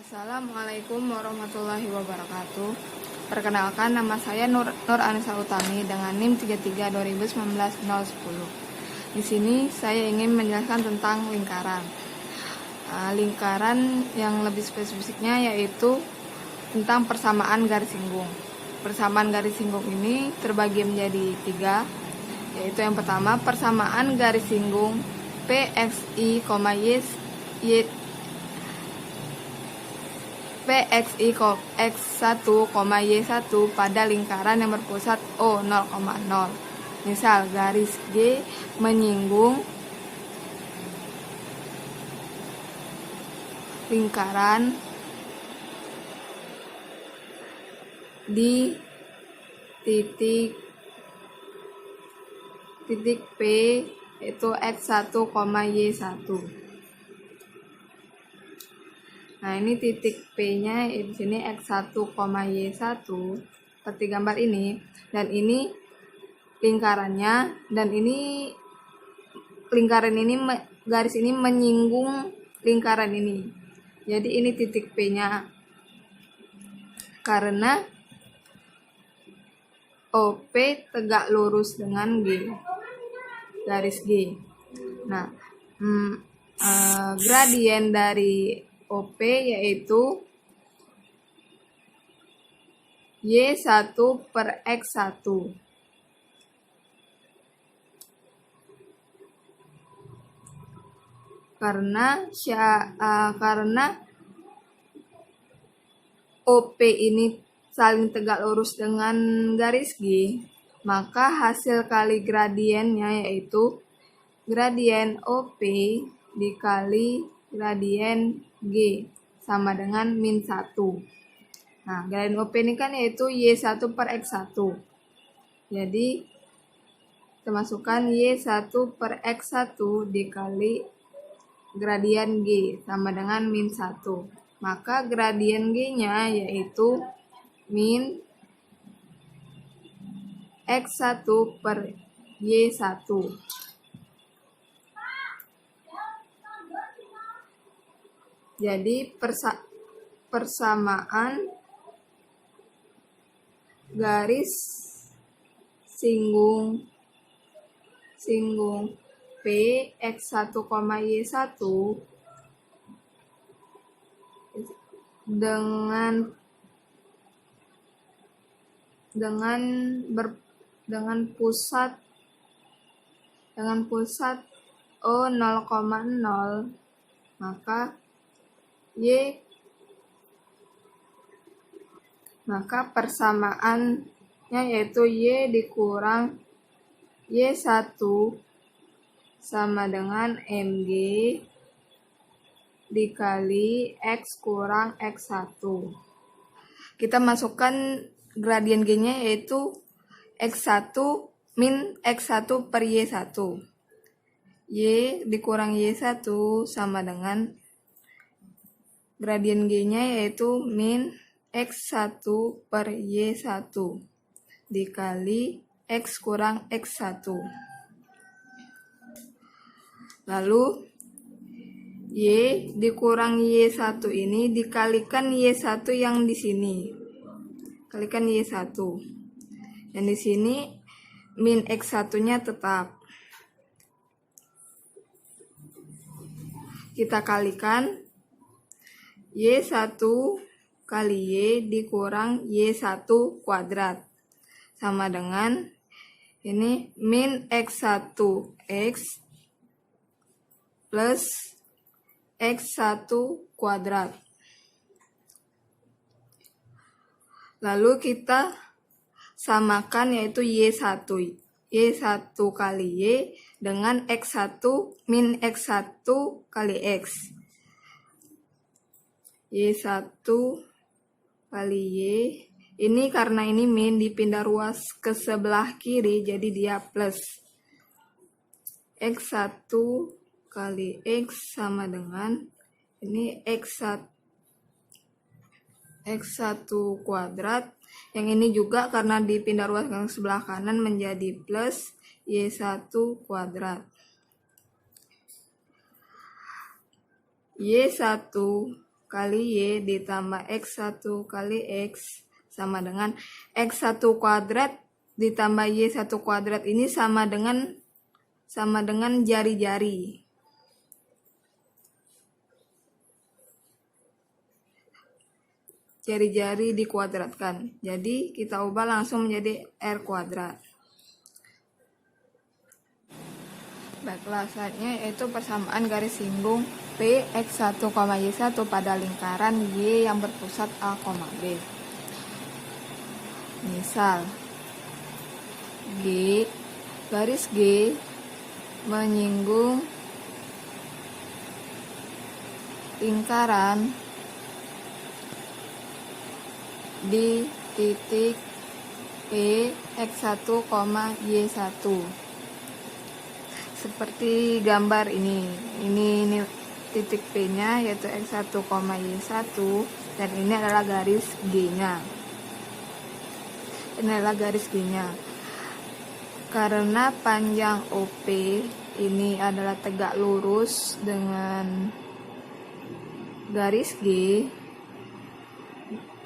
Assalamualaikum warahmatullahi wabarakatuh. Perkenalkan, nama saya Nur Anissa Utami dengan NIM 332019-010. Di sini saya ingin menjelaskan tentang lingkaran. Lingkaran yang lebih spesifiknya yaitu tentang persamaan garis singgung. Persamaan garis singgung ini terbagi menjadi 3, yaitu yang pertama persamaan garis singgung PXI, X1, Y1 pada lingkaran yang berpusat O 0,0. Misal garis G menyinggung lingkaran di titik P yaitu X1, Y1. Nah, ini titik P-nya di sini X1, Y1 seperti gambar ini, dan ini lingkarannya, dan ini lingkaran ini garis ini menyinggung lingkaran ini. Jadi ini titik P-nya karena OP tegak lurus dengan G, garis G. Nah, gradien dari OP yaitu Y1 per X1. Karena OP ini saling tegak lurus dengan garis G, maka hasil kali gradiennya yaitu gradien OP dikali gradien G sama dengan min 1. Nah, gradien OP ini kan yaitu Y1 per X1. Jadi, kita masukkan Y1 per X1 dikali gradien G sama dengan min 1. Maka gradien G-nya yaitu min X1 per Y1. Jadi persamaan garis singgung P X1, Y1 dengan pusat O 0,0, maka persamaannya yaitu Y dikurang Y1 sama dengan MG dikali X kurang X1. Kita masukkan gradien G-nya yaitu X1 min X1 per Y1. Y dikurang Y1 sama dengan gradien G-nya yaitu min X1 per Y1 dikali X kurang X1. Lalu Y dikurang Y1 ini dikalikan Y1 yang di sini. Kalikan Y1. Dan di sini min X1-nya tetap. Kita kalikan Y1 kali Y dikurang Y1 kuadrat sama dengan ini min X1X plus X1 kuadrat. Lalu kita samakan yaitu Y1 kali Y dengan X1 min X1 kali X. Y1 kali Y ini karena ini min dipindah ruas ke sebelah kiri jadi dia plus X1 kali X sama dengan ini X1 kuadrat, yang ini juga karena dipindah ruas ke sebelah kanan menjadi plus Y1 kuadrat. Y1 kali Y ditambah X1 kali X sama dengan X1 kuadrat ditambah Y1 kuadrat ini sama dengan jari-jari. Jari-jari dikuadratkan. Jadi kita ubah langsung menjadi R kuadrat. Baiklah, selanjutnya yaitu persamaan garis singgung P X1, Y1 pada lingkaran Y yang berpusat A, B. Misal garis G menyinggung lingkaran di titik P X1, Y1. Seperti gambar ini titik P-nya yaitu X1, Y1 dan ini adalah garis G-nya. Ini adalah garis G-nya. Karena panjang OP ini adalah tegak lurus dengan garis G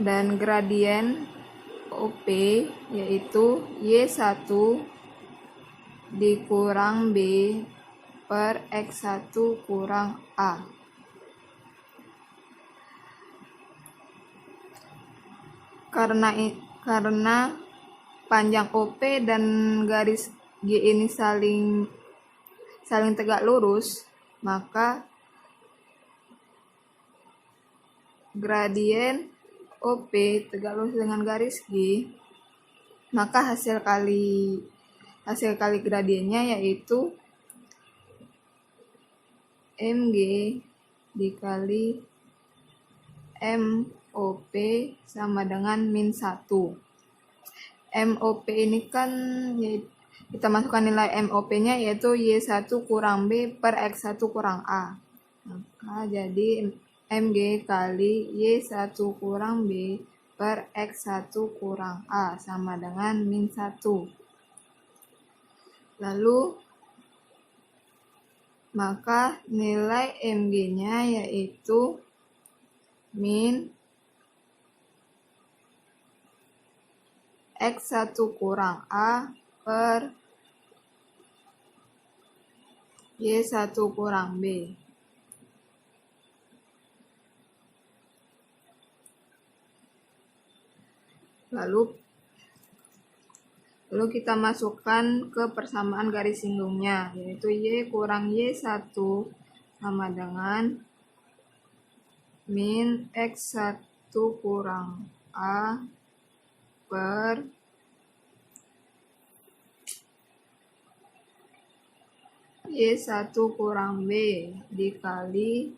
dan gradien OP yaitu Y1 dikurang B per X1 kurang A. Karena panjang OP dan garis G ini saling tegak lurus, maka gradien OP tegak lurus dengan garis G, maka hasil kali gradiennya yaitu MG dikali MOP sama dengan min 1. MOP ini kan kita masukkan nilai MOP-nya yaitu Y1 kurang B per X1 kurang A. Maka jadi MG kali Y1 kurang B per X1 kurang A sama dengan min 1. Lalu maka nilai MG-nya yaitu min X1 kurang A per Y1 kurang B. Lalu kita masukkan ke persamaan garis singgungnya, yaitu Y kurang Y1 sama dengan min X1 kurang A per Y1 kurang B dikali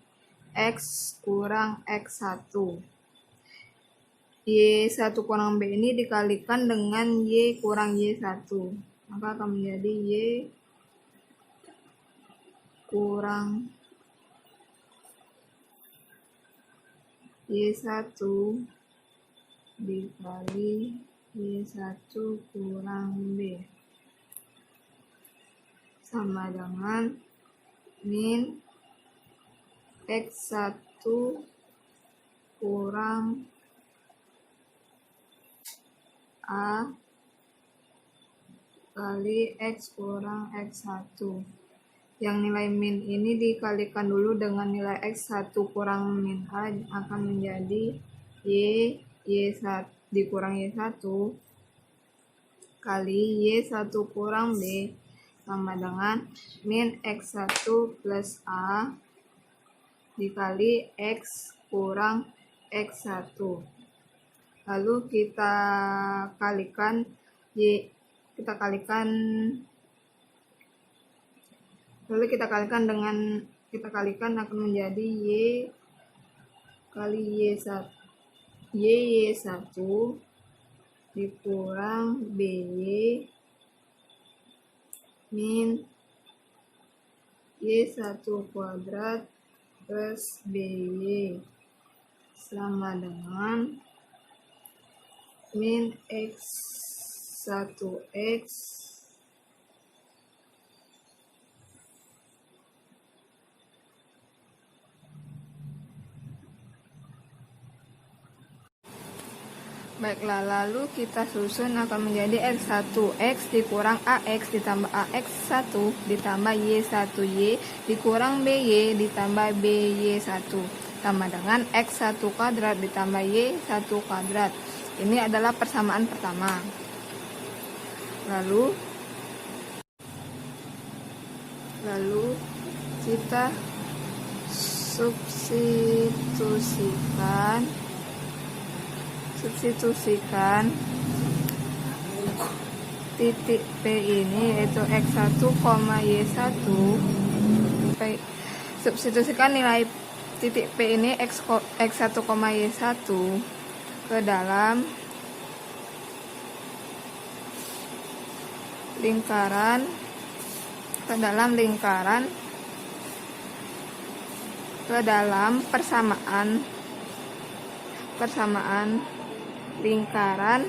X kurang X1. Y1 kurang B ini dikalikan dengan Y kurang Y1, maka akan menjadi Y kurang Y1 dikali Y1 kurang B sama dengan min X1 kurang A kali X kurang X1. Yang nilai min ini dikalikan dulu dengan nilai X1 kurang min A akan menjadi Y1 dikurang Y1 kali Y1 kurang B sama dengan min X1 plus A dikali X kurang X1. Lalu kita kalikan akan menjadi Y kali Y1 dikurang BY min Y1 kuadrat plus BY sama dengan min X1X Baiklah, lalu kita susun akan menjadi X1 X dikurang AX ditambah AX1 ditambah Y1Y dikurang BY ditambah BY1 sama dengan X1 kuadrat ditambah Y1 kuadrat. Ini adalah persamaan pertama. Lalu kita substitusikan titik P ini yaitu X1, Y1. Substitusikan nilai titik P ini X1, Y1 ke dalam lingkaran persamaan lingkaran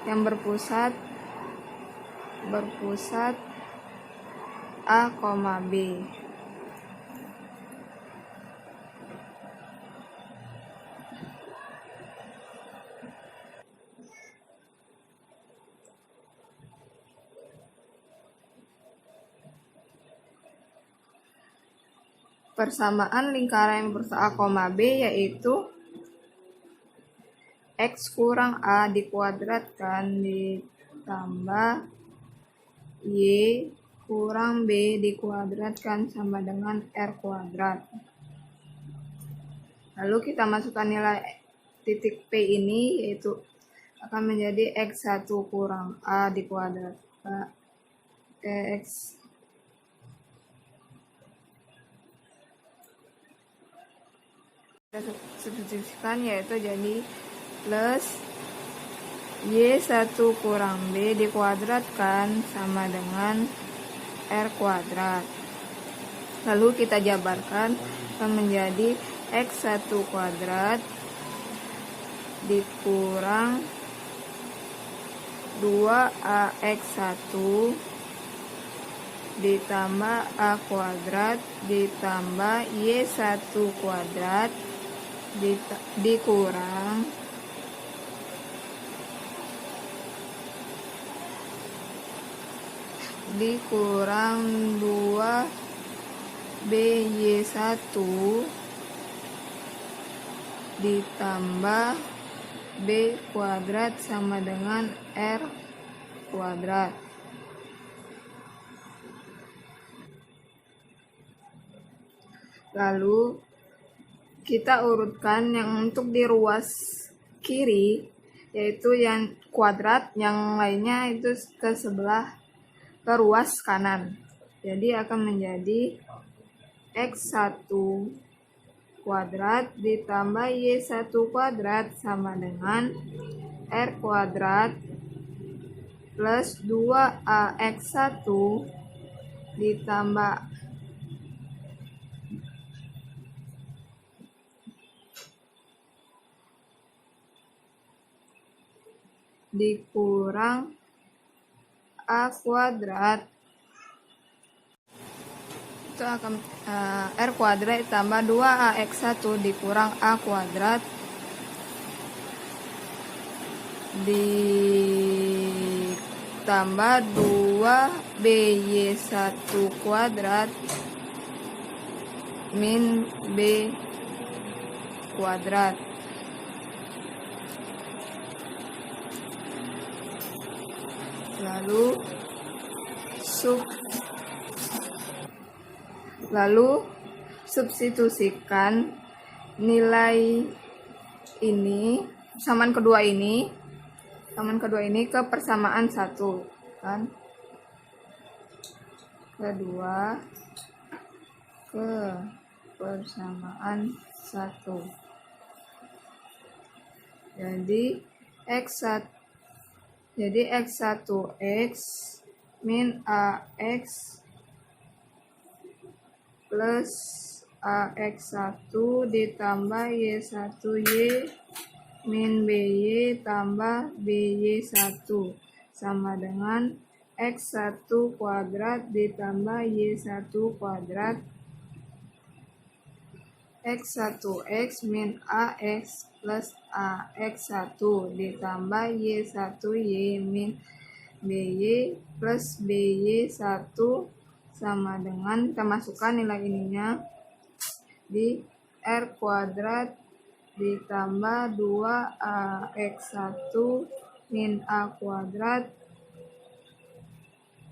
yang berpusat A, B. Persamaan lingkaran yang berpusat A, B yaitu X kurang A dikuadratkan ditambah Y kurang B dikuadratkan sama dengan R kuadrat. Lalu kita masukkan nilai titik P ini yaitu akan menjadi X1 kurang A dikuadratkan X kita substitusikan yaitu jadi plus Y1 kurang B dikuadratkan sama dengan R kuadrat. Lalu kita jabarkan menjadi X1 kuadrat dikurang 2AX1 ditambah A kuadrat ditambah Y1 kuadrat dikurang 2BY1 ditambah B kuadrat sama dengan R kuadrat. Lalu kita urutkan yang untuk di ruas kiri yaitu yang kuadrat, yang lainnya itu ke ruas kanan. Jadi akan menjadi X1 kuadrat ditambah Y1 kuadrat sama dengan R kuadrat plus 2AX1 ditambah dikurang A kuadrat itu akan R kuadrat ditambah 2AX1 dikurang A kuadrat ditambah 2BY1 kuadrat min B kuadrat. Lalu substitusikan nilai ini persamaan kedua ini ke persamaan 1 kan, kedua ke persamaan 1. Jadi X1X min AX plus AX1 ditambah Y1Y min BY tambah BY1 sama dengan X1 kuadrat ditambah Y1 kuadrat X1X min AX plus AX1 ditambah Y1Y min BY plus BY1 sama dengan, kita masukkan nilai ininya di R kuadrat ditambah 2AX1 min A kuadrat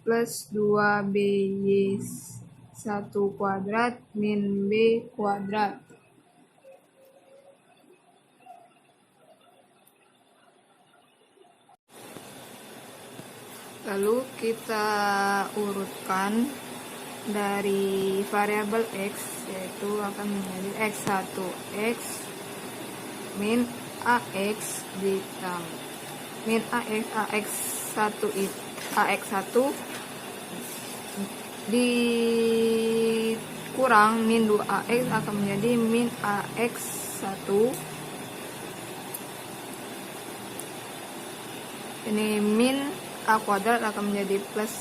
plus 2BY1 kuadrat min B kuadrat. Lalu kita urutkan dari variabel X, yaitu akan menjadi X1X min AX ditambah min AX1 dikurang min 2AX akan menjadi min AX1. Ini min A kuadrat akan menjadi plus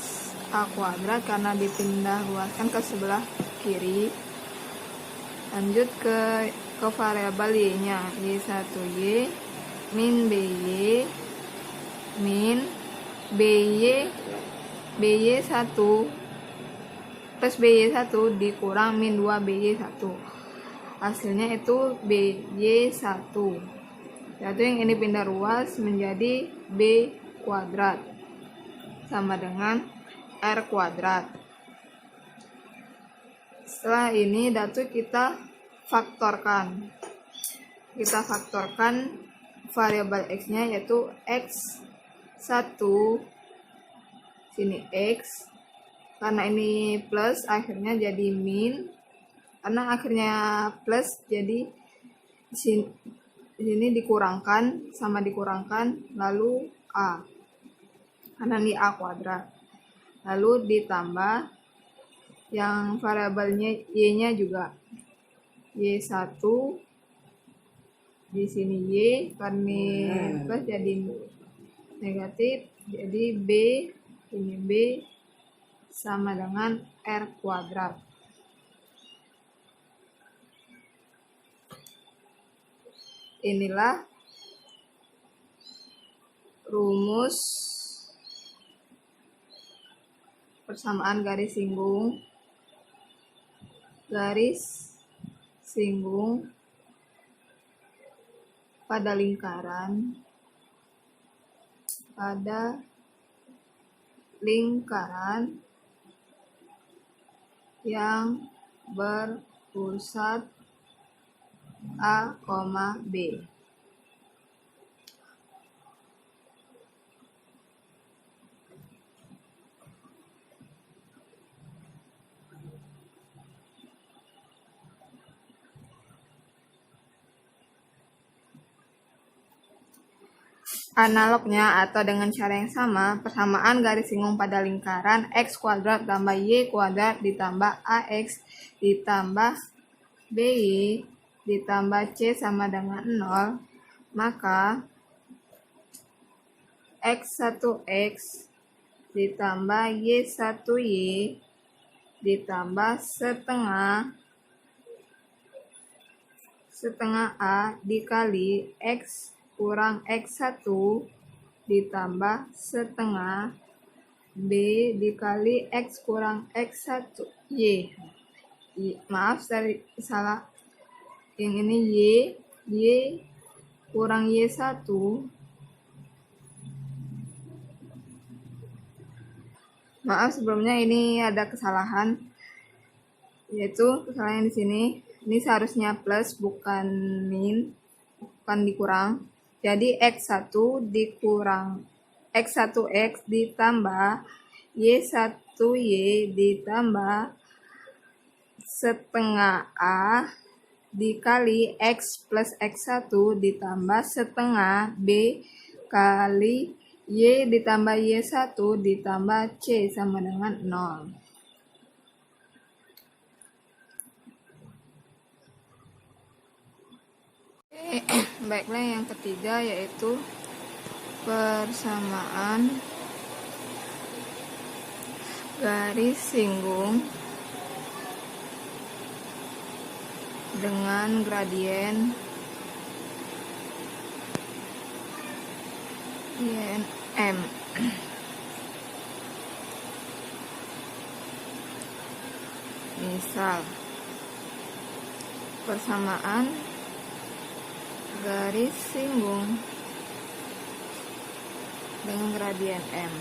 A kuadrat karena dipindah luaskan ke sebelah kiri. Lanjut ke variabel Y-nya, Y1Y min BY min BY1 plus BY1 dikurang min 2BY1. Hasilnya itu BY1. Yaitu yang ini pindah luas menjadi B kuadrat sama dengan R kuadrat. Setelah ini datu kita faktorkan. Kita faktorkan variabel X-nya, yaitu X1 sini X, karena ini plus akhirnya jadi min, karena akhirnya plus jadi di sini dikurangkan sama dikurangkan, lalu A karena ini A kuadrat, lalu ditambah yang variabelnya Y-nya juga Y1 di sini Y, karena plus jadi negatif, jadi B ini B sama dengan R kuadrat. Inilah rumus persamaan garis singgung pada lingkaran yang berpusat A, B. Analognya atau dengan cara yang sama, persamaan garis singgung pada lingkaran X kuadrat tambah Y kuadrat ditambah AX ditambah BY ditambah C sama dengan 0, maka X1X ditambah Y1Y ditambah setengah A dikali X kurang X1 ditambah setengah B dikali X kurang X1 Y. Maaf, saya salah. Yang ini Y kurang Y1. Maaf, sebelumnya ini ada kesalahan, yaitu kesalahan di sini. Ini seharusnya plus bukan min, bukan dikurang. Jadi X1 dikurang X1X ditambah Y1Y ditambah setengah A dikali X plus X1 ditambah setengah B kali Y ditambah Y1 ditambah C sama dengan 0. Baiklah, yang ketiga yaitu persamaan garis singgung dengan gradien INM. Misal persamaan garis singgung dengan gradien M.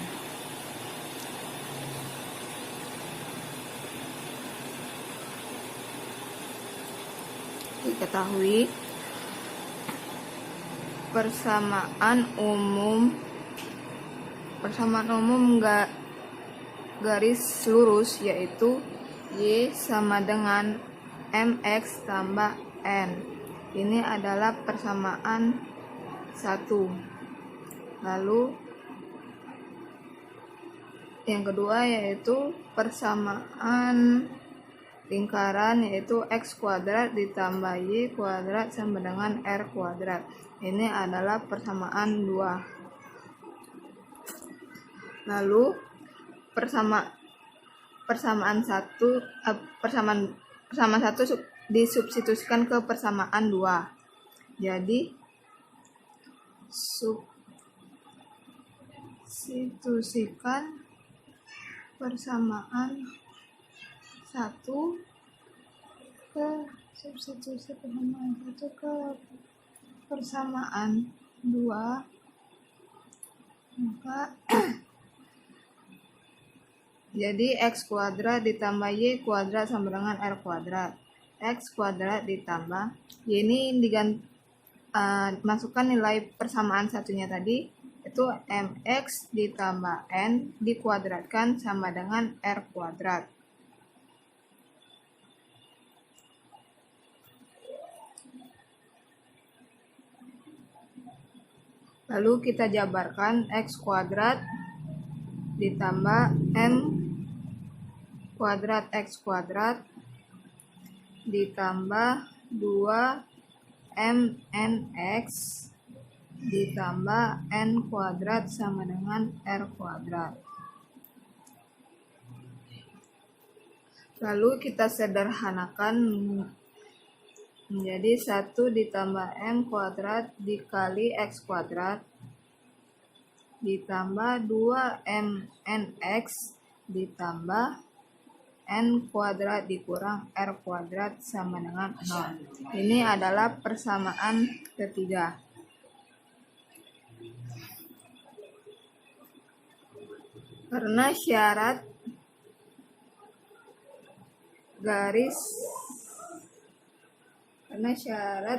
Diketahui persamaan umum garis lurus yaitu Y sama dengan MX tambah N. Ini adalah persamaan 1. Lalu yang kedua yaitu persamaan lingkaran yaitu X kuadrat ditambah Y kuadrat sama dengan R kuadrat. Ini adalah persamaan 2. Lalu persamaan 1 disubstitusikan ke persamaan 2. Jadi substitusikan persamaan 1 ke persamaan 2, maka jadi X kuadrat ditambah Y kuadrat sama dengan R kuadrat. X kuadrat ditambah Y ini masukkan nilai persamaan satunya tadi, itu MX ditambah N dikuadratkan sama dengan R kuadrat. Lalu kita jabarkan X kuadrat ditambah M kuadrat X kuadrat ditambah 2MNX ditambah N kuadrat sama dengan R kuadrat. Lalu kita sederhanakan menjadi 1 ditambah M kuadrat dikali X kuadrat ditambah 2MNX ditambah N kuadrat dikurang R kuadrat sama dengan 0. Ini adalah persamaan ketiga. Karena syarat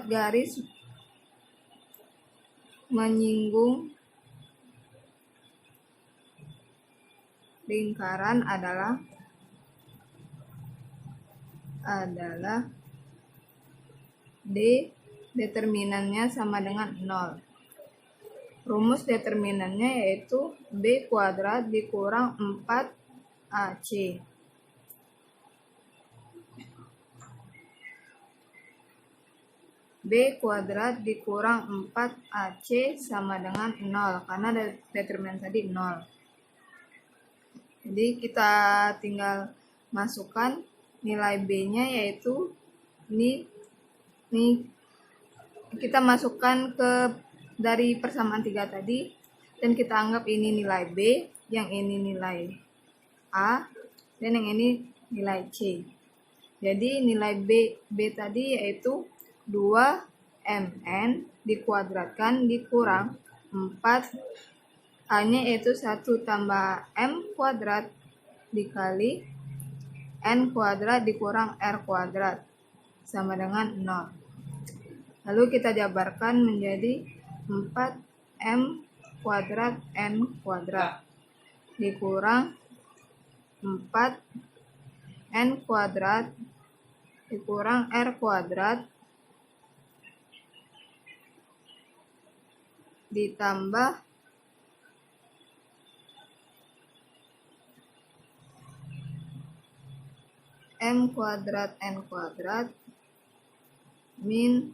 garis menyinggung lingkaran adalah D determinannya sama dengan 0. Rumus determinannya yaitu B kuadrat dikurang 4AC. B kuadrat dikurang 4AC sama dengan 0 karena determinan tadi 0. Jadi kita tinggal masukkan nilai B-nya yaitu ini kita masukkan dari persamaan 3 tadi dan kita anggap ini nilai B, yang ini nilai A, dan yang ini nilai C. Jadi nilai B tadi yaitu 2MN dikuadratkan dikurang 4 A-nya yaitu 1 tambah M kuadrat dikali N kuadrat dikurang R kuadrat sama dengan 0. Lalu kita jabarkan menjadi 4M kuadrat N kuadrat dikurang 4N kuadrat dikurang R kuadrat ditambah M kuadrat N kuadrat min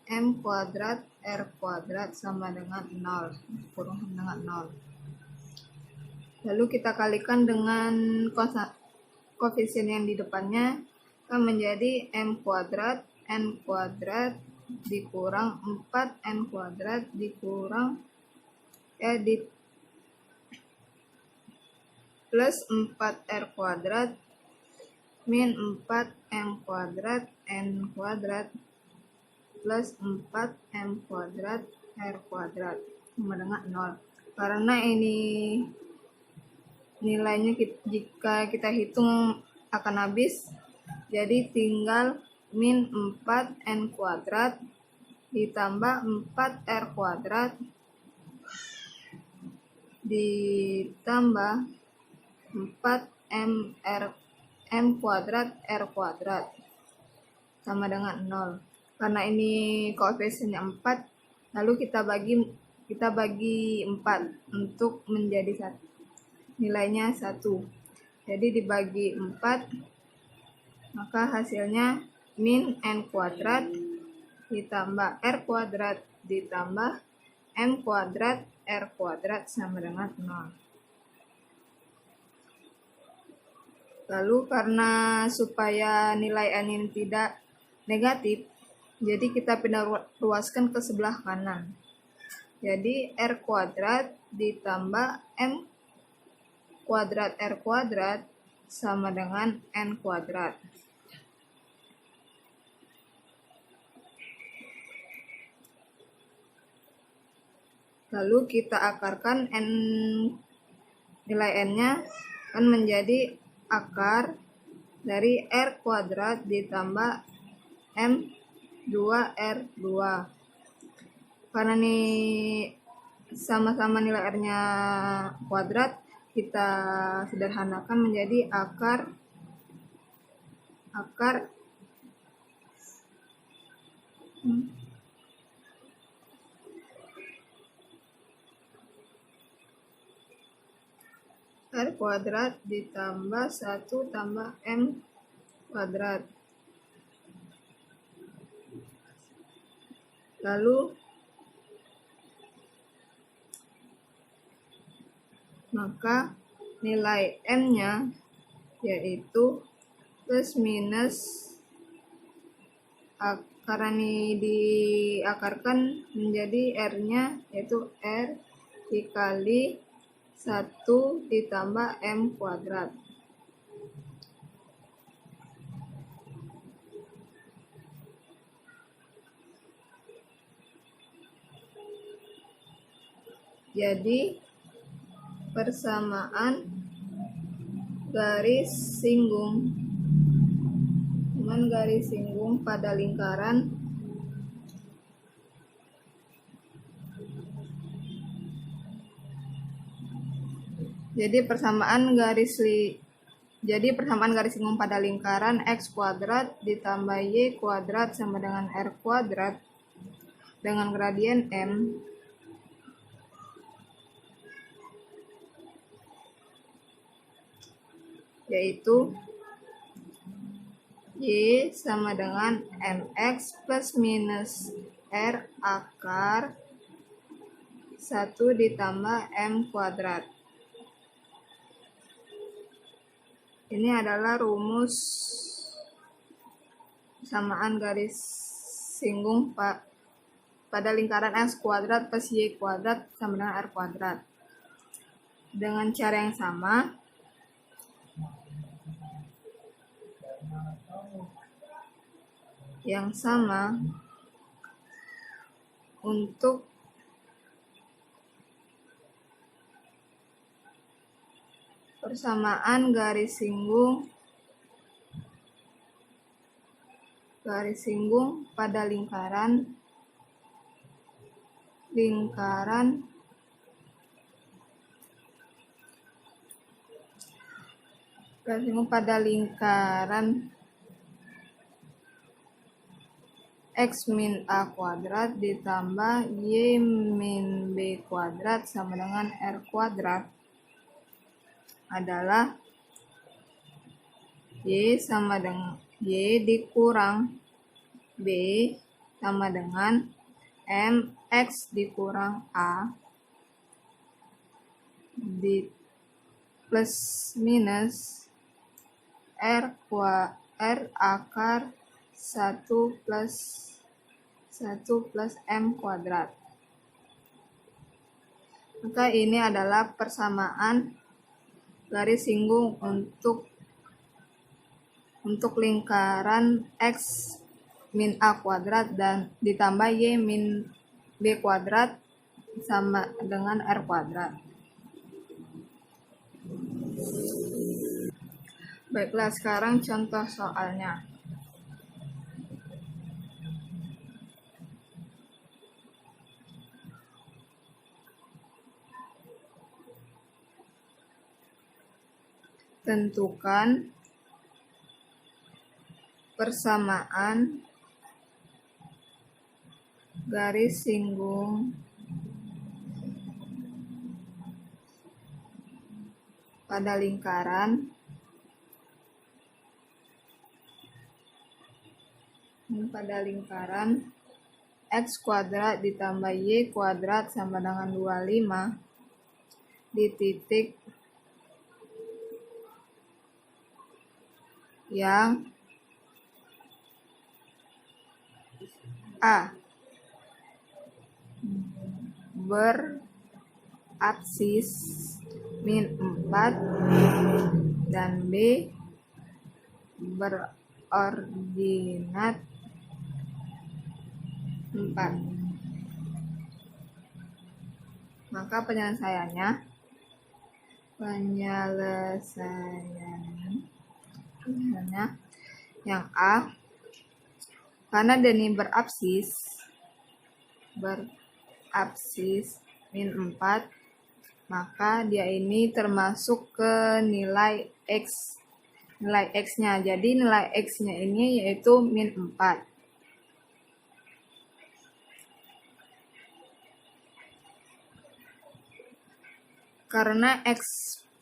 M kuadrat R kuadrat sama dengan 0, kurang dengan 0. Lalu kita kalikan dengan koefisien yang di depannya, akan menjadi M kuadrat N kuadrat dikurang 4N kuadrat dikurang edit plus 4R kuadrat min 4M kuadrat N kuadrat plus 4M kuadrat R kuadrat sama dengan 0. Karena ini nilainya jika kita hitung akan habis, jadi tinggal min 4N kuadrat ditambah 4R kuadrat ditambah 4M kuadrat R kuadrat sama dengan 0. Karena ini koefisiennya 4, lalu kita bagi 4 untuk menjadi 1. Nilainya 1. Jadi dibagi 4, maka hasilnya min N kuadrat ditambah R kuadrat ditambah M kuadrat R kuadrat sama dengan 0. Lalu karena supaya nilai N ini tidak negatif, jadi kita pindah luaskan ke sebelah kanan. Jadi R kuadrat ditambah M kuadrat R kuadrat sama dengan N kuadrat. Lalu kita akarkan nilai N-nya kan menjadi akar dari R kuadrat ditambah M 2R2. Karena ini sama-sama nilai R-nya kuadrat, kita sederhanakan menjadi akar R kuadrat ditambah 1 tambah M kuadrat. Lalu maka nilai M-nya yaitu plus minus, karena ini diakarkan menjadi R-nya yaitu R dikali 1 ditambah M kuadrat. Jadi persamaan garis singgung pada lingkaran persamaan garis singgung pada lingkaran X kuadrat ditambah Y kuadrat sama dengan R kuadrat dengan gradien M yaitu Y sama dengan MX plus minus R akar 1 ditambah M kuadrat. Ini adalah rumus persamaan garis singgung pada lingkaran X kuadrat plus Y kuadrat sama dengan R kuadrat. Dengan cara yang sama untuk persamaan garis singgung pada lingkaran X min A kuadrat ditambah Y min B kuadrat sama dengan R kuadrat adalah Y dikurang B sama dengan MX dikurang A di plus minus R akar 1 plus M kuadrat. Maka ini adalah persamaan garis singgung untuk lingkaran X min A kuadrat dan ditambah Y min B kuadrat sama dengan R kuadrat. Baiklah, sekarang contoh soalnya. Tentukan persamaan garis singgung pada lingkaran X kuadrat ditambah Y kuadrat sama dengan 25 di titik yang A berabsis min 4 dan B berordinat 4. Maka penyelesaiannya yang A, karena dia ini berabsis min 4, maka dia ini termasuk ke nilai X-nya. Jadi nilai X-nya ini yaitu min 4. Karena X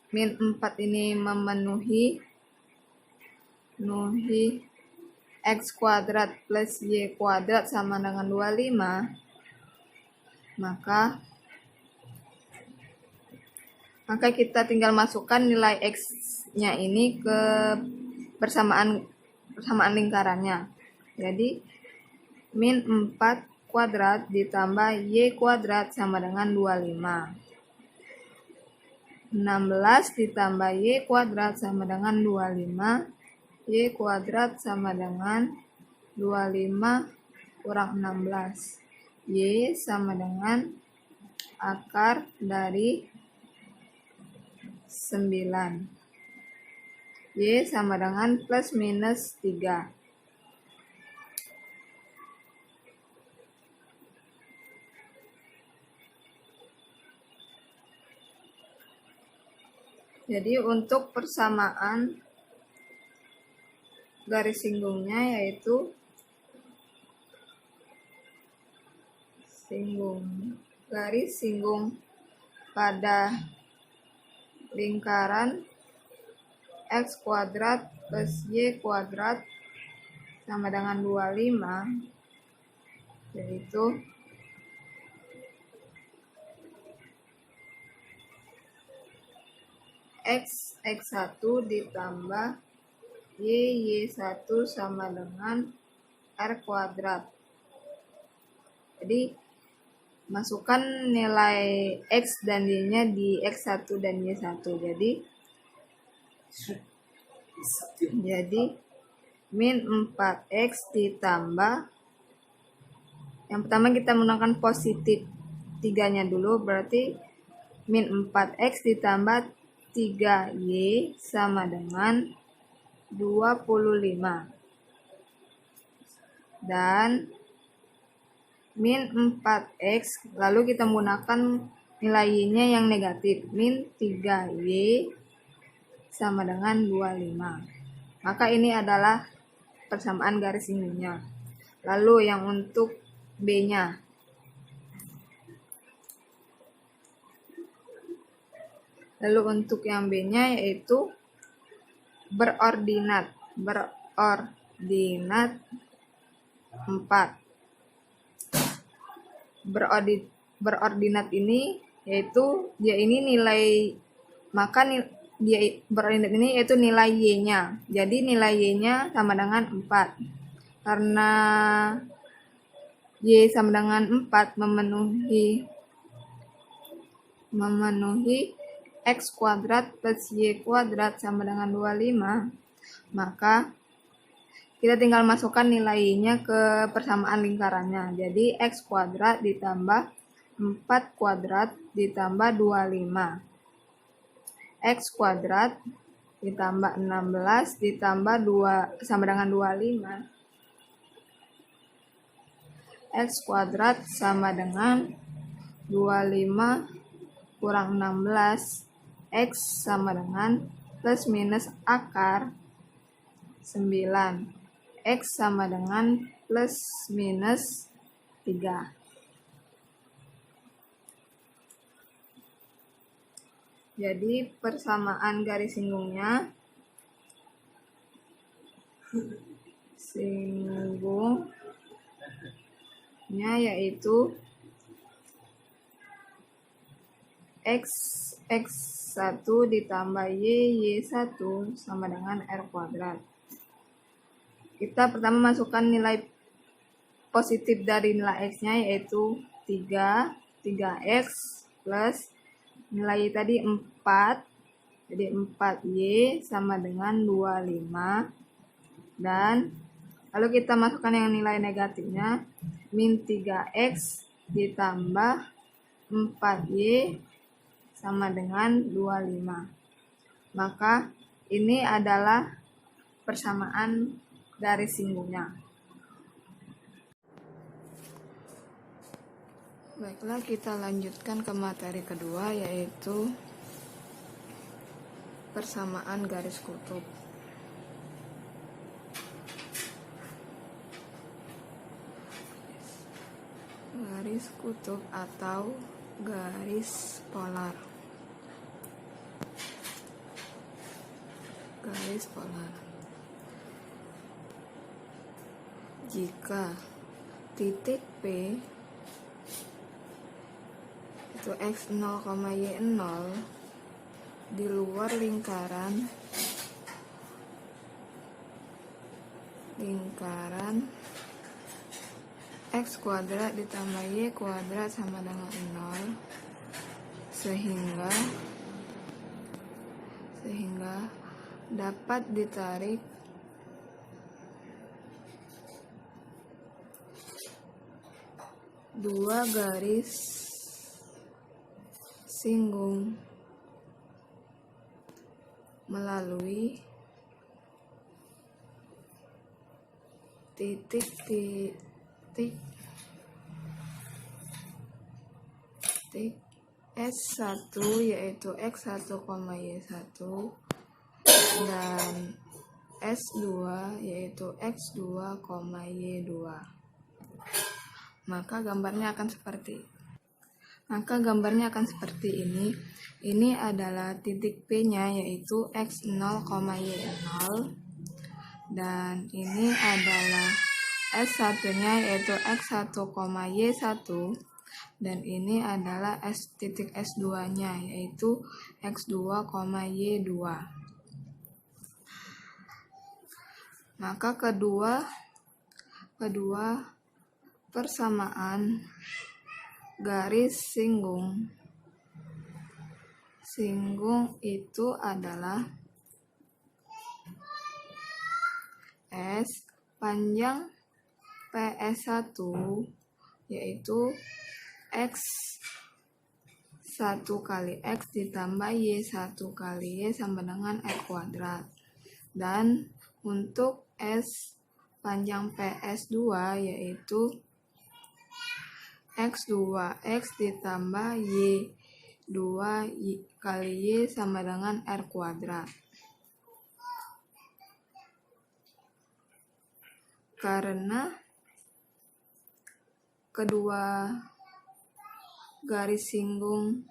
min 4 ini memenuhi X kuadrat plus Y kuadrat sama dengan 25, maka kita tinggal masukkan nilai X-nya ini ke persamaan lingkarannya. Jadi min 4 kuadrat ditambah Y kuadrat sama dengan 25. 16 ditambah Y kuadrat sama dengan 25. Y kuadrat sama dengan 25 kurang 16. Y sama dengan akar dari 9. Y sama dengan plus minus 3. Jadi untuk persamaan garis singgungnya yaitu garis singgung pada lingkaran X kuadrat plus Y kuadrat sama dengan 25, yaitu X1 ditambah Y1 sama dengan R kuadrat. Jadi masukkan nilai X dan Y-nya di X1 dan Y1. Jadi min 4X ditambah, yang pertama kita menggunakan positif 3-nya dulu, berarti min 4X ditambah 3Y sama dengan 25. Dan min 4X, lalu kita menggunakan nilai Y-nya yang negatif, min 3Y sama dengan 25. Maka ini adalah persamaan garis singgungnya. Lalu yang untuk B-nya, yaitu berordinat 4. Berordinat ini yaitu dia ini nilai, maka dia berordinat ini yaitu nilai Y-nya. Jadi nilai Y-nya sama dengan 4. Karena Y sama dengan 4 memenuhi memenuhi X kuadrat plus Y kuadrat sama dengan 25, maka kita tinggal masukkan nilainya ke persamaan lingkarannya. Jadi X kuadrat ditambah 4 kuadrat ditambah 25. X kuadrat ditambah 16 ditambah 2 sama dengan 25. X kuadrat sama dengan 25 kurang 16. X sama dengan plus minus akar 9. X sama dengan plus minus 3. Jadi persamaan garis singgungnya yaitu X1 ditambah Y1 sama dengan R kuadrat. Kita pertama masukkan nilai positif dari nilai X-nya yaitu 3X plus nilai tadi 4, jadi 4Y sama dengan 25, dan lalu kita masukkan yang nilai negatifnya, min 3X ditambah 4Y sama dengan 25. Maka ini adalah persamaan garis singgungnya. Baiklah, kita lanjutkan ke materi kedua, yaitu persamaan garis kutub. Garis kutub atau garis polar. Garis polar. Jika titik P itu X0, Y0 di luar lingkaran X kuadrat ditambah Y kuadrat sama dengan 0, sehingga dapat ditarik dua garis singgung melalui titik S1 yaitu X1, Y1 dan S2 yaitu X2, Y2. Maka gambarnya akan seperti ini. Ini adalah titik P-nya yaitu X0, Y0, dan ini adalah S1-nya yaitu X1, Y1, dan ini adalah titik S2-nya yaitu X2, Y2. Maka kedua persamaan garis singgung itu adalah S panjang PS1 yaitu X1 kali X ditambah Y1 kali Y sama dengan R kuadrat. Dan untuk S panjang PS2 yaitu X2X ditambah Y2 kali Y sama dengan R kuadrat. Karena kedua garis singgung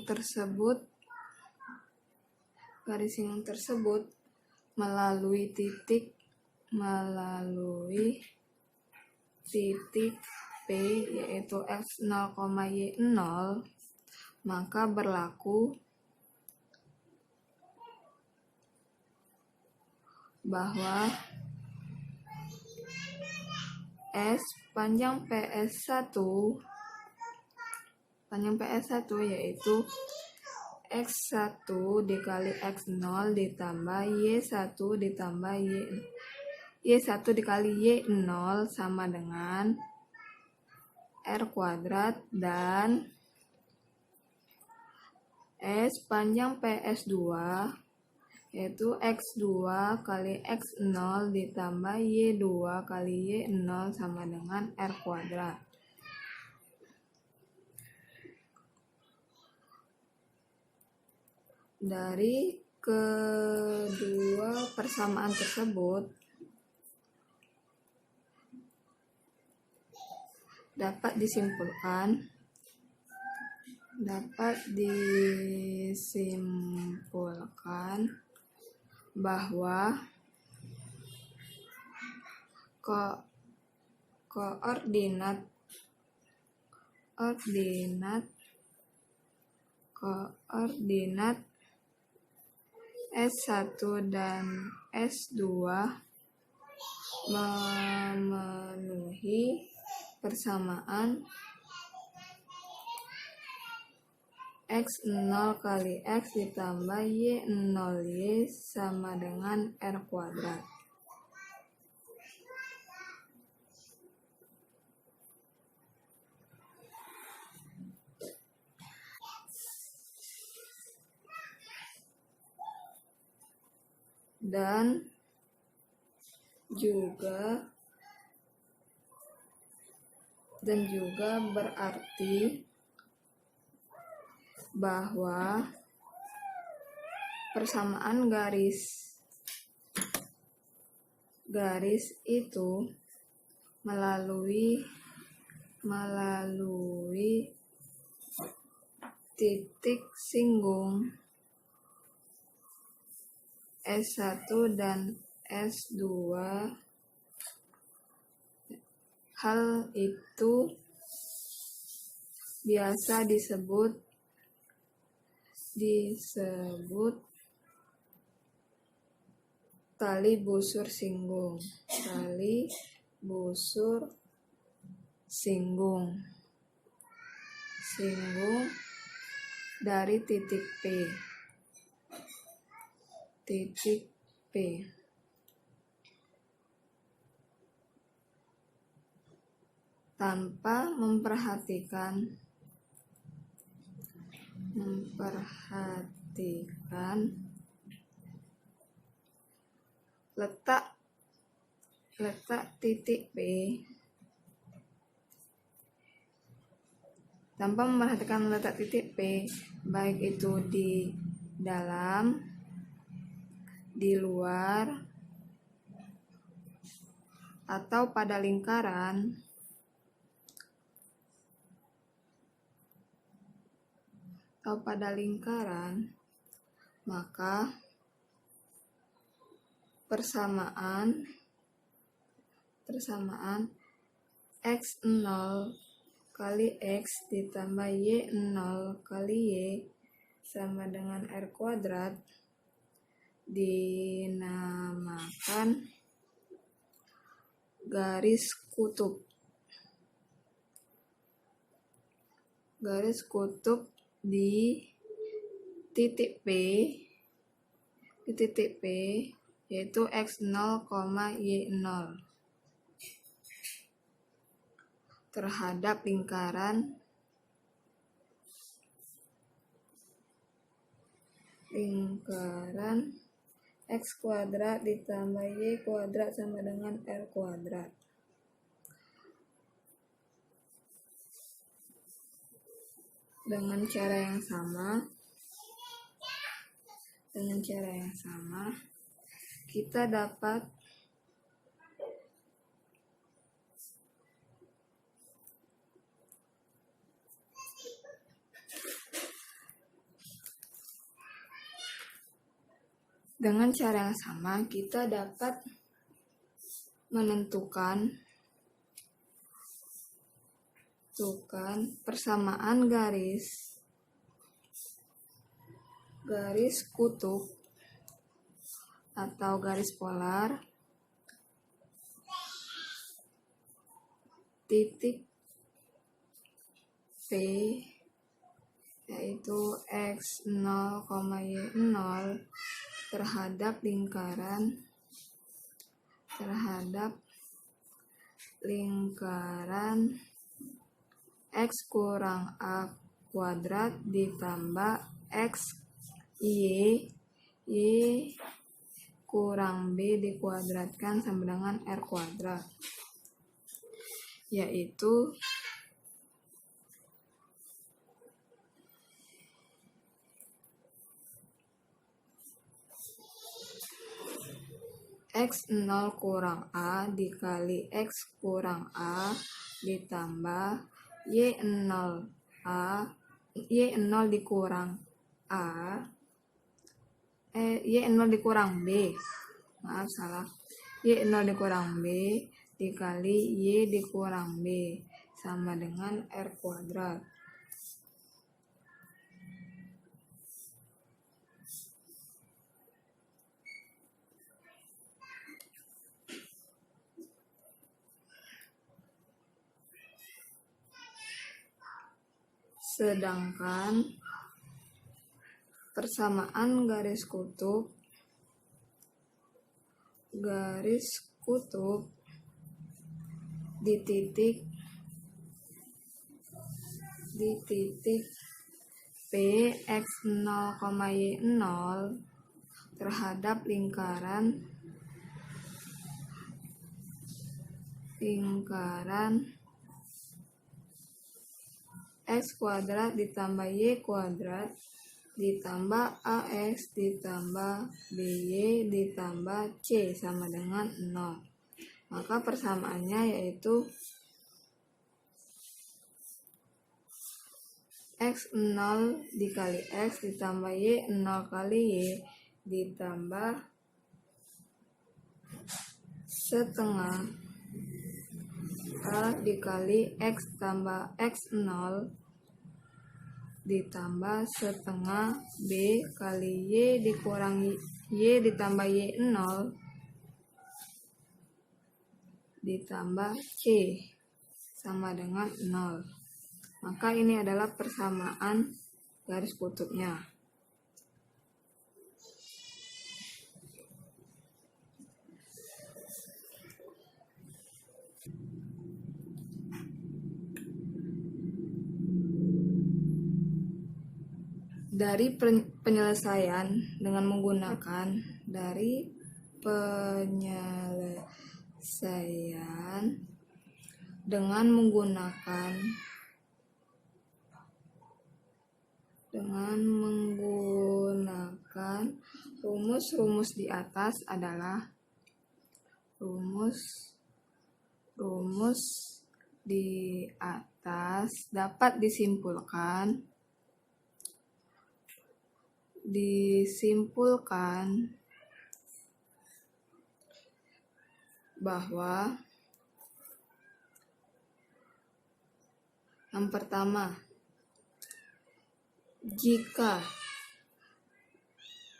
tersebut melalui titik P yaitu X0, Y0, maka berlaku bahwa S panjang PS1 yaitu X1 dikali X0 ditambah Y1 ditambah Y1 dikali Y0 sama dengan R kuadrat, dan S panjang PS2 yaitu X2 kali X0 ditambah Y2 kali Y0 sama dengan R kuadrat. Dari kedua persamaan tersebut dapat disimpulkan bahwa koordinat S1 dan S2 memenuhi persamaan X0 kali X ditambah Y0Y sama dengan R kuadrat. Dan juga berarti bahwa persamaan garis itu melalui titik singgung S1 dan S2. Hal itu biasa disebut tali busur singgung dari titik P. Tanpa memperhatikan letak titik P, baik itu di dalam, di luar, atau pada lingkaran, maka persamaan X0 kali X ditambah Y0 kali Y sama dengan R kuadrat dinamakan garis kutub. Di titik P yaitu X0, Y0 terhadap lingkaran X kuadrat ditambah Y kuadrat sama dengan R kuadrat. Dengan cara yang sama kita dapat menentukan persamaan garis kutub atau garis polar titik P yaitu X0, Y0 terhadap lingkaran X kurang A kuadrat ditambah X Y kurang B dikuadratkan sama dengan R kuadrat, yaitu X0 kurang A dikali X kurang A ditambah Y0 dikurang Y0 dikurang B, Y0 dikurang B dikali Y dikurang B sama dengan R kuadrat. Sedangkan persamaan garis kutub di titik P X0, Y0 terhadap lingkaran X kuadrat ditambah Y kuadrat ditambah AX ditambah BY ditambah C sama dengan 0. Maka persamaannya yaitu X0 dikali X ditambah Y0 kali Y ditambah setengah A dikali X tambah X0 ditambah setengah B kali Y dikurangi Y ditambah Y0 ditambah C sama dengan 0. Maka ini adalah persamaan garis kutubnya. Dari penyelesaian dengan menggunakan rumus di atas adalah rumus di atas dapat disimpulkan bahwa yang pertama, jika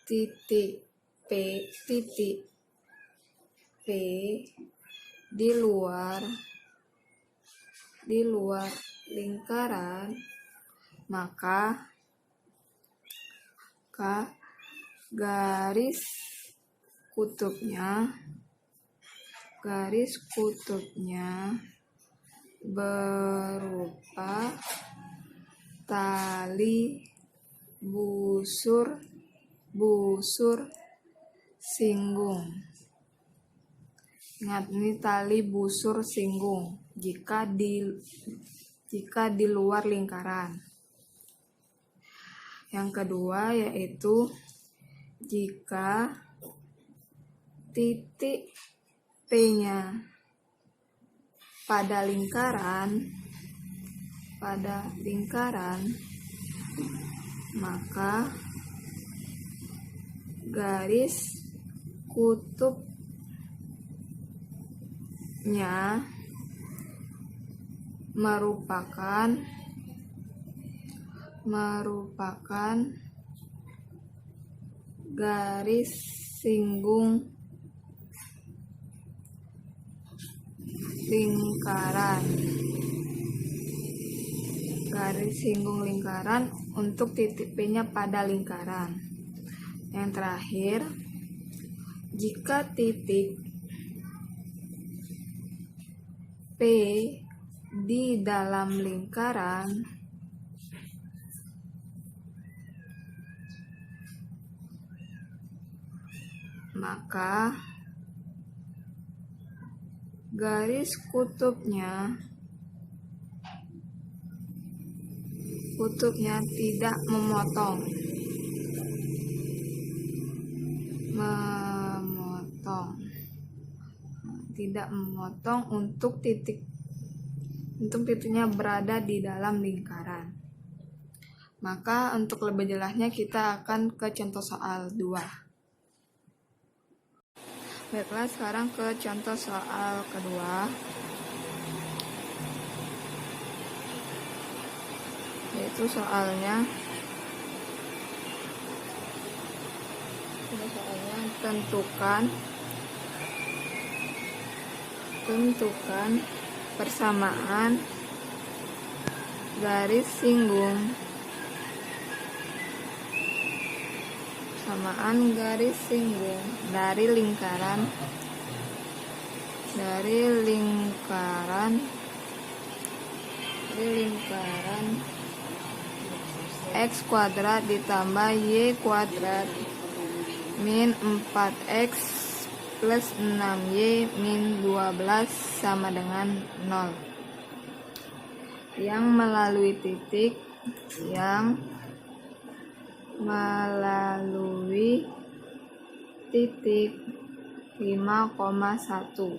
titik P di luar lingkaran, maka garis kutubnya berupa tali busur singgung. Ingat, ini tali busur singgung jika di luar lingkaran. Yang kedua yaitu jika titik P-nya pada lingkaran, maka garis kutubnya merupakan garis singgung lingkaran. Garis singgung lingkaran untuk titik P-nya pada lingkaran. Yang terakhir, jika titik P di dalam lingkaran, maka garis kutubnya tidak memotong untuk titiknya berada di dalam lingkaran. Maka untuk lebih jelasnya kita akan ke contoh soal 2. Baiklah, sekarang ke contoh soal kedua, yaitu soalnya tentukan persamaan garis singgung dari lingkaran x kuadrat ditambah y kuadrat min 4x plus 6y min 12 sama dengan 0, yang melalui titik 5,1.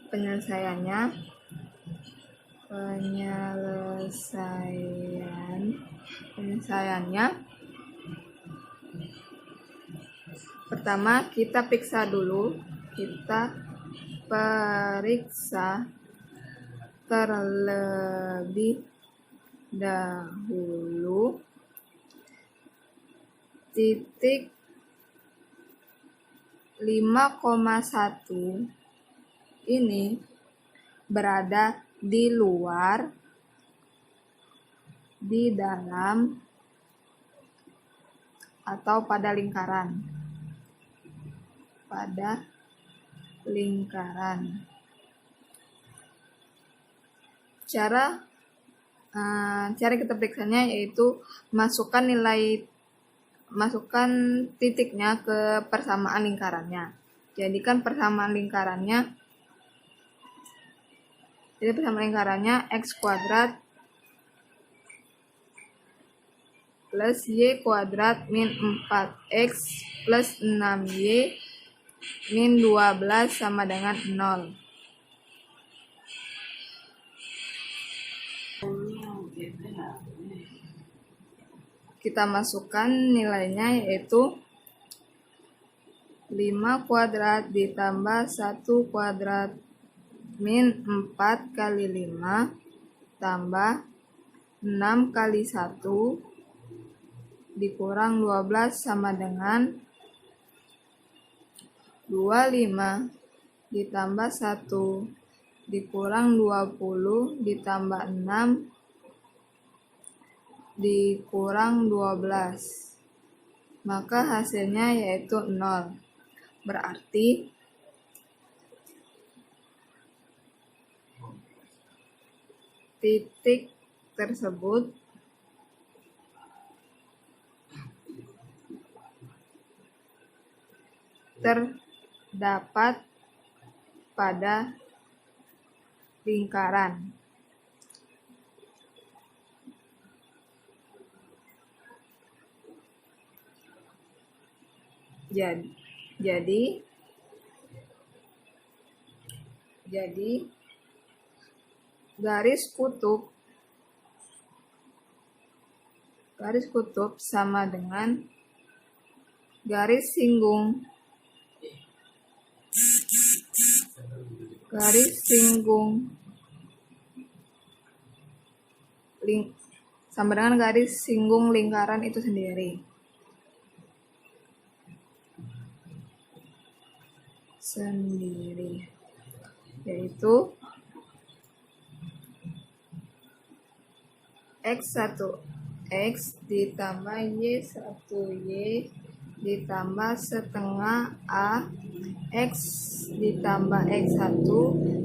Penyelesaiannya pertama kita periksa terlebih dahulu titik 5,1 ini berada di luar, di dalam, atau pada lingkaran. Cara kita periksanya yaitu masukkan titiknya ke persamaan lingkarannya. Jadikan persamaan lingkarannya x kuadrat plus y kuadrat min 4x plus 6y min 12 sama dengan 0. Kita masukkan nilainya, yaitu 5 kuadrat ditambah 1 kuadrat min 4 kali 5 tambah 6 kali 1 dikurang 12 sama dengan 25 ditambah 1 dikurang 20 ditambah 6 dikurang 12, maka hasilnya yaitu 0. Berarti titik tersebut terdapat pada lingkaran. Jadi garis kutub sama dengan garis singgung lingkaran itu sendiri. sendiri, yaitu X1 X ditambah Y1 Y ditambah setengah A X ditambah X1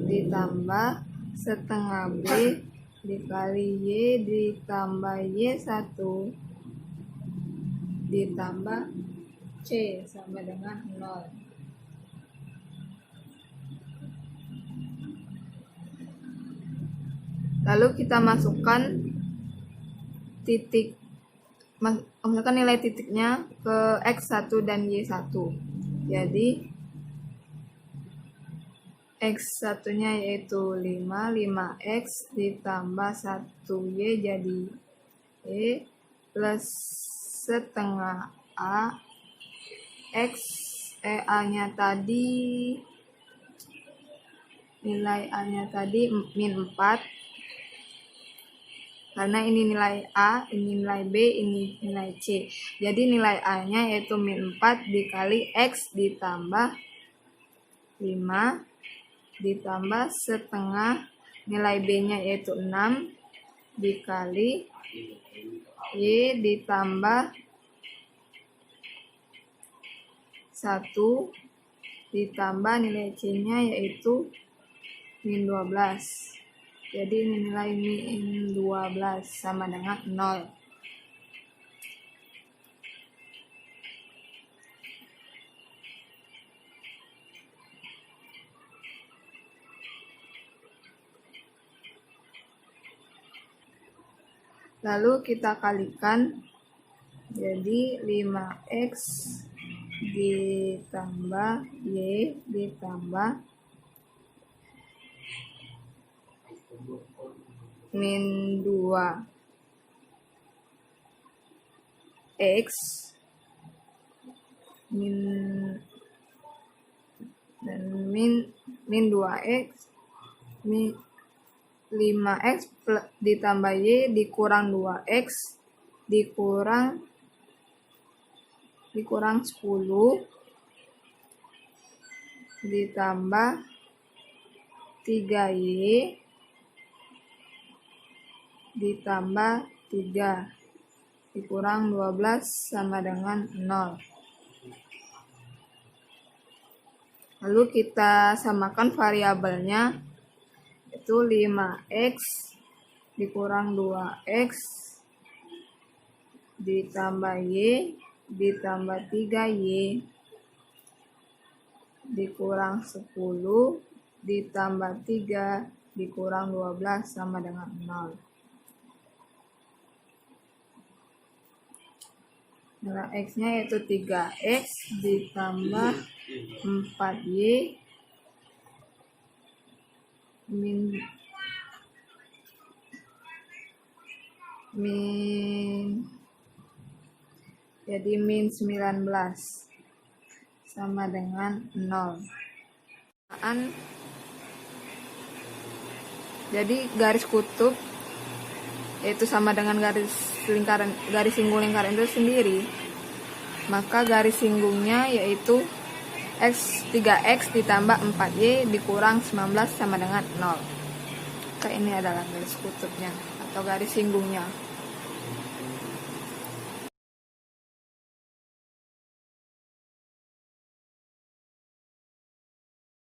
ditambah setengah B dikali Y ditambah Y1 ditambah C sama dengan 0. Lalu kita masukkan titik, masukkan nilai titiknya ke X1 dan Y1. Jadi X1 nya yaitu 5 5X ditambah 1Y jadi Y plus setengah A X A nya tadi, nilai A nya tadi min 4 karena ini nilai A, ini nilai B, ini nilai C. Jadi nilai A nya yaitu min 4 dikali X ditambah 5 ditambah setengah nilai B nya yaitu 6 dikali Y ditambah 1 ditambah nilai C nya yaitu min 12. Jadi nilai min 12 sama dengan 0. Lalu kita kalikan, jadi 5X ditambah Y ditambah min 2X min 2X min 5X ditambah Y dikurang 2X dikurang 10 ditambah 3Y ditambah 3 dikurang 12 sama dengan 0. Lalu kita samakan variabelnya, itu 5X dikurang 2X ditambah Y ditambah 3Y dikurang 10 ditambah 3 dikurang 12 sama dengan 0. Nilai X nya yaitu 3X ditambah 4Y jadi min 19 sama dengan 0. Jadi garis kutub yaitu sama dengan garis singgung lingkaran itu sendiri, maka garis singgungnya yaitu 3X ditambah 4Y dikurang 19 sama dengan 0. Maka ini adalah garis kutubnya atau garis singgungnya.